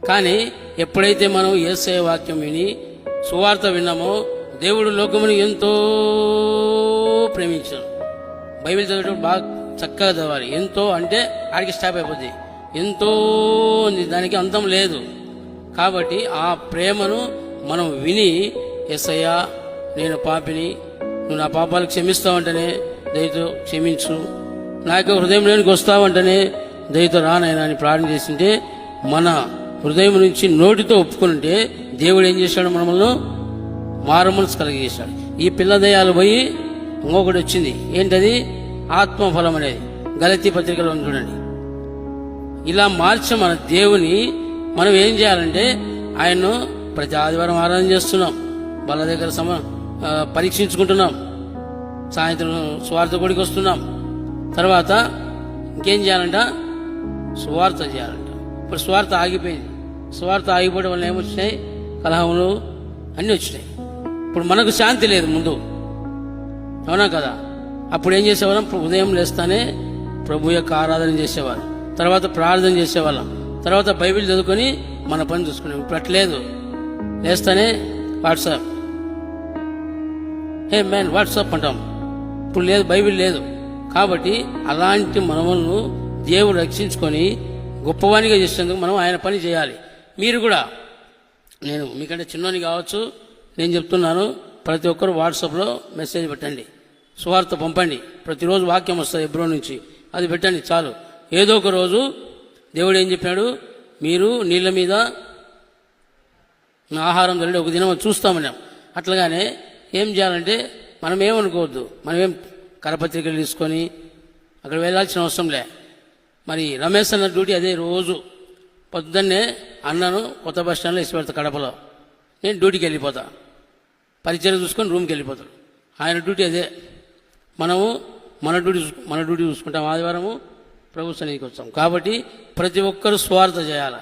కానీ ఎప్పుడైతే మనం యేసయ్య వాక్యం విని సువార్త విన్నామో, దేవుడు లోకమును ఎంతో ప్రేమించాడు. బైబిల్ చదివేటప్పుడు బాగా చక్కగా చదవాలి. ఎంతో అంటే ఆడికి స్టాప్ అయిపోద్ది. ఎంతో ఉంది, దానికి అంతం లేదు. కాబట్టి ఆ ప్రేమను మనం విని, యేసయ్య నేను పాపిని, నువ్వు నా పాపాలు క్షమిస్తావంటేనే దయతో క్షమించు, నాకు హృదయంలోనికి వస్తావంటేనే దయతో రానైనా అని ప్రార్థన చేస్తుంటే, మన హృదయం నుంచి నోటితో ఒప్పుకుంటే దేవుడు ఏం చేశాడు? మనల్ని మారుమనసు కలిగజేశాడు. ఈ పిల్ల దయాలు పోయి ఇంకొకటి వచ్చింది. ఏంటది? ఆత్మఫలం అనేది. గలతీ పత్రికలో చూడండి. ఇలా మార్చి మన దేవుని మనం ఏం చేయాలంటే, ఆయన్ను ప్రతి ఆదివారం ఆరాధన చేస్తున్నాం, వాళ్ళ దగ్గర పరీక్షించుకుంటున్నాం, సాయంత్రం సువార్త గుడికి వస్తున్నాం. తర్వాత ఇంకేం చేయాలంట? సువార్త చేయాలంట. ఇప్పుడు సువార్త ఆగిపోయింది. సువార్త ఆగిపోవడం వల్ల ఏమొచ్చినాయి? కలహములు అన్నీ వచ్చినాయి. ఇప్పుడు మనకు శాంతి లేదు ముందు, అవునా కదా? అప్పుడు ఏం చేసేవాళ్ళం? ఉదయం లేస్తానే ప్రభు యొక్క ఆరాధన చేసేవాళ్ళం, తర్వాత ప్రార్థన చేసేవాళ్ళం, తర్వాత బైబిల్ చదువుకొని మన పని చూసుకున్నాం. ఇప్పుడు అట్లేదు. లేస్తానే వాట్సాప్, హే మ్యాన్ వాట్సాప్ అంటాం. ఇప్పుడు లేదు, బైబిల్ లేదు. కాబట్టి అలాంటి మనములను దేవుడు రక్షించుకొని గొప్పవానిగా చేసేందుకు మనం ఆయన పని చేయాలి. మీరు కూడా, నేను మీకంటే చిన్నోని కావచ్చు, నేను చెప్తున్నాను, ప్రతి ఒక్కరు వాట్సాప్లో మెసేజ్ పెట్టండి, సువార్త పంపండి. ప్రతిరోజు వాక్యం వస్తుంది ఎబ్రో నుంచి, అది పెట్టండి చాలు. ఏదో ఒక రోజు దేవుడు ఏం చెప్పాడు? మీరు నీళ్ళ మీద ఆహారం తినండి, ఒక దినం చూస్తామన్నాం. అట్లాగానే ఏం చేయాలంటే, మనం ఏమనుకోవద్దు, మనమేం కరపత్రికలు తీసుకొని అక్కడ వెళ్ళాల్సిన అవసరం లే. మరి రమేష్ అన్న డ్యూటీ అదే. రోజు పొద్దున్నే అన్నను కొత్త బస్ స్టాండ్లో ఇసి పెడతా కడపలో, నేను డ్యూటీకి వెళ్ళిపోతా, పరిచయం చూసుకొని రూమ్కి వెళ్ళిపోతాడు. ఆయన డ్యూటీ అదే. మనము మన డ్యూటీ చూసుకుంటాం. ఆదివారము ప్రభు సన్నిధికి వస్తాం. కాబట్టి ప్రతి ఒక్కరూ స్వార్థ చేయాలి.